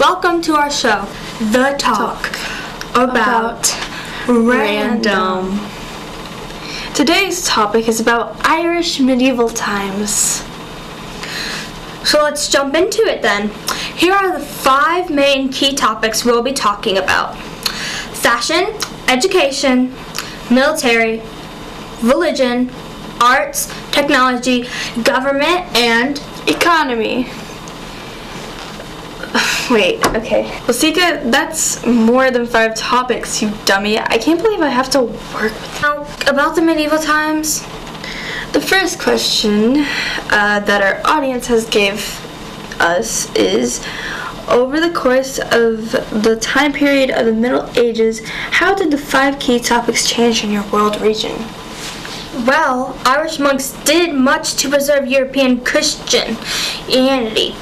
Welcome to our show, The Talk about Random. Today's topic is about Irish medieval times. So let's jump into it then. Here are the 5 main key topics we'll be talking about: fashion, education, military, religion, arts, technology, government, and economy. Wait, okay. Lasikka, that's more than 5 topics, you dummy. I can't believe I have to work with that. Now, about the medieval times. The first question that our audience has gave us is, over the course of the time period of the Middle Ages, how did the 5 key topics change in your world region? Well, Irish monks did much to preserve European Christianity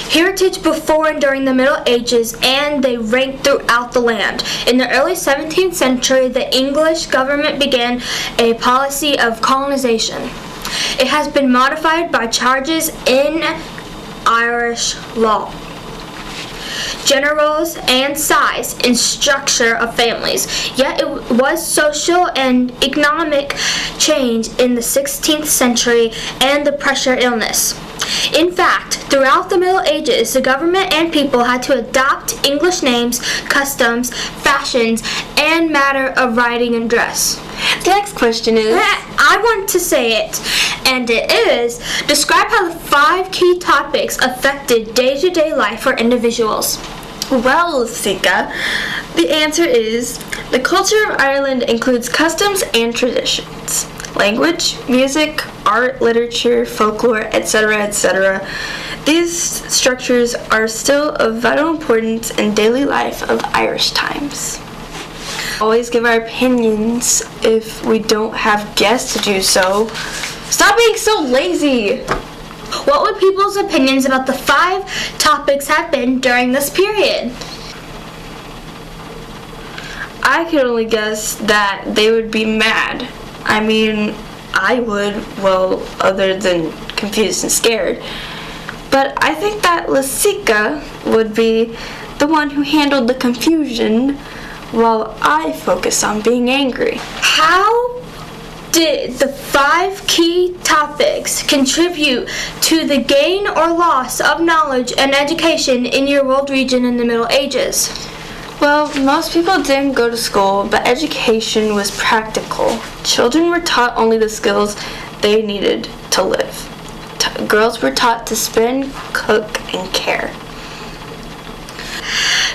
heritage before and during the Middle Ages, and they ranked throughout the land. In the early 17th century, the English government began a policy of colonization. It has been modified by changes in Irish law, generals, and size and structure of families. Yet it was social and economic change in the 16th century and the pressure illness. In fact, throughout the Middle Ages, the government and people had to adopt English names, customs, fashions, and matter of writing and dress. The next question is... I want to say it, and it is, describe how the 5 key topics affected day-to-day life for individuals. Well, Lasikka, the answer is, the culture of Ireland includes customs and traditions, language, music, art, literature, folklore, etc., etc. These structures are still of vital importance in daily life of Irish times. Always give our opinions if we don't have guests to do so. Stop being so lazy! What would people's opinions about the 5 topics have been during this period? I could only guess that they would be mad. I mean, I would, well, other than confused and scared. But I think that Lasikka would be the one who handled the confusion while I focus on being angry. How did the 5 key topics contribute to the gain or loss of knowledge and education in your world region in the Middle Ages? Well, most people didn't go to school, but education was practical. Children were taught only the skills they needed to live. Girls were taught to spin, cook, and care.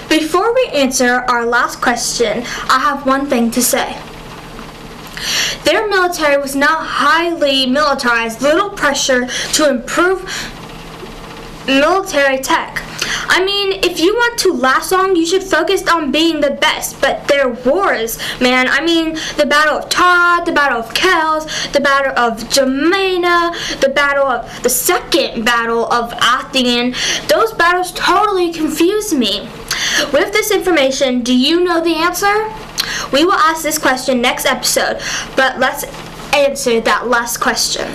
Before we answer our last question, I have one thing to say. Their military was now highly militarized, little pressure to improve military tech. I mean, if you want to last long, you should focus on being the best, but their wars, man, I mean, the Battle of Tara, the Battle of Kells, the Battle of Germania, the Second Battle of Athenian, those battles totally confuse me. With this information, do you know the answer? We will ask this question next episode, but let's answer that last question.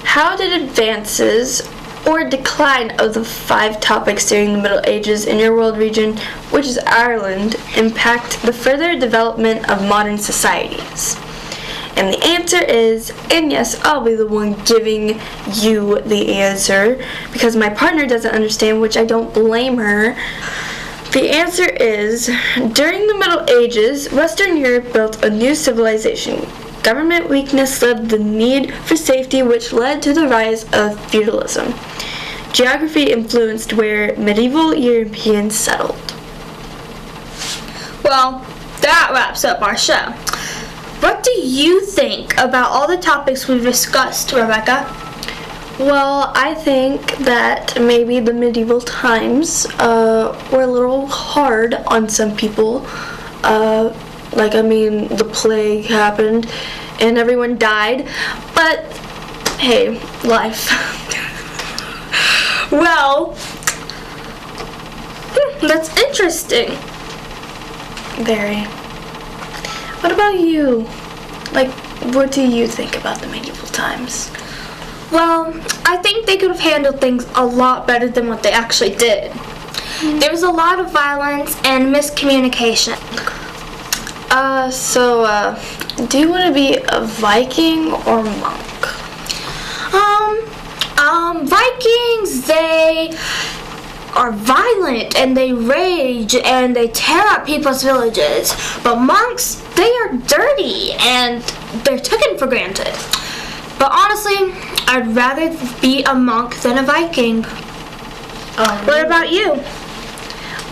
How did advances or decline of the 5 topics during the Middle Ages in your world region, which is Ireland, impact the further development of modern societies? And the answer is, and yes, I'll be the one giving you the answer, because my partner doesn't understand, which I don't blame her. The answer is, during the Middle Ages, Western Europe built a new civilization. Government weakness led to the need for safety, which led to the rise of feudalism. Geography influenced where medieval Europeans settled. Well, that wraps up our show. What do you think about all the topics we've discussed, Rebecca? Well, I think that maybe the medieval times were a little hard on some people. The plague happened and everyone died. But, hey, life. Well, that's interesting. Very. What about you? What do you think about the medieval times? Well, I think they could have handled things a lot better than what they actually did. There was a lot of violence and miscommunication. Do you want to be a Viking or monk? Vikings, they are violent and they rage and they tear up people's villages. But monks, they are dirty and they're taken for granted. But honestly, I'd rather be a monk than a Viking. What about you?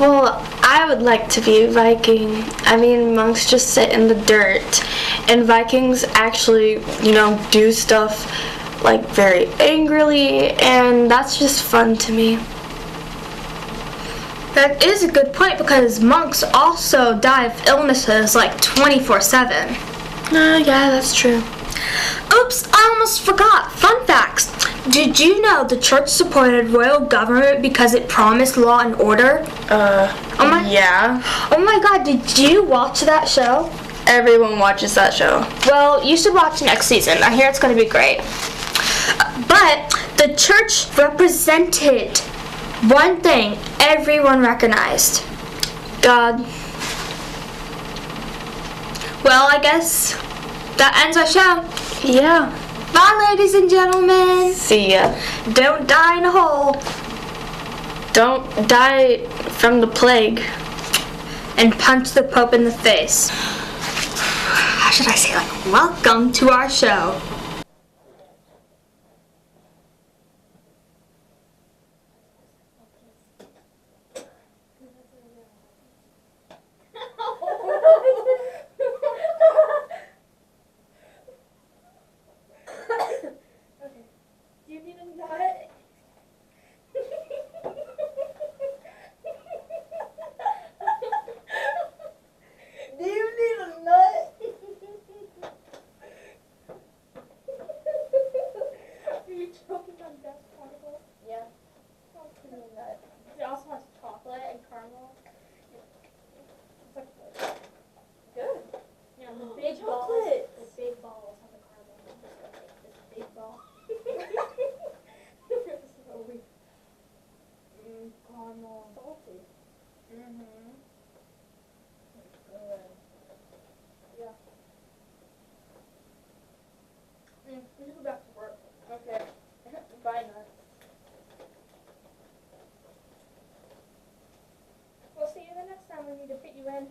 Well, I would like to be a Viking. I mean, monks just sit in the dirt, and Vikings actually, do stuff like very angrily, and that's just fun to me. That is a good point because monks also die of illnesses like 24/7. Yeah, that's true. Oops, I almost forgot. Fun facts. Did you know the church supported royal government because it promised law and order? Yeah. Oh my god, did you watch that show? Everyone watches that show. Well, you should watch next season. I hear it's going to be great. But the church represented one thing everyone recognized. God. Well, I guess that ends our show. Yeah. Bye, ladies and gentlemen. See ya. Don't die in a hole. Don't die from the plague. And punch the Pope in the face. How should I say, welcome to our show. Do you need a nut? Do you need a nut? Are you choking on dust particles? Yeah. Oh, give me a nut. It also has chocolate and caramel. It's like good. Yeah, the big chocolate. The big balls have the caramel. This big ball. So weird. Caramel. Salty. Mm-hmm. Good. Yeah. We should go back to work. Okay. Bye, nuts. We'll see you the next time we need to fit you in.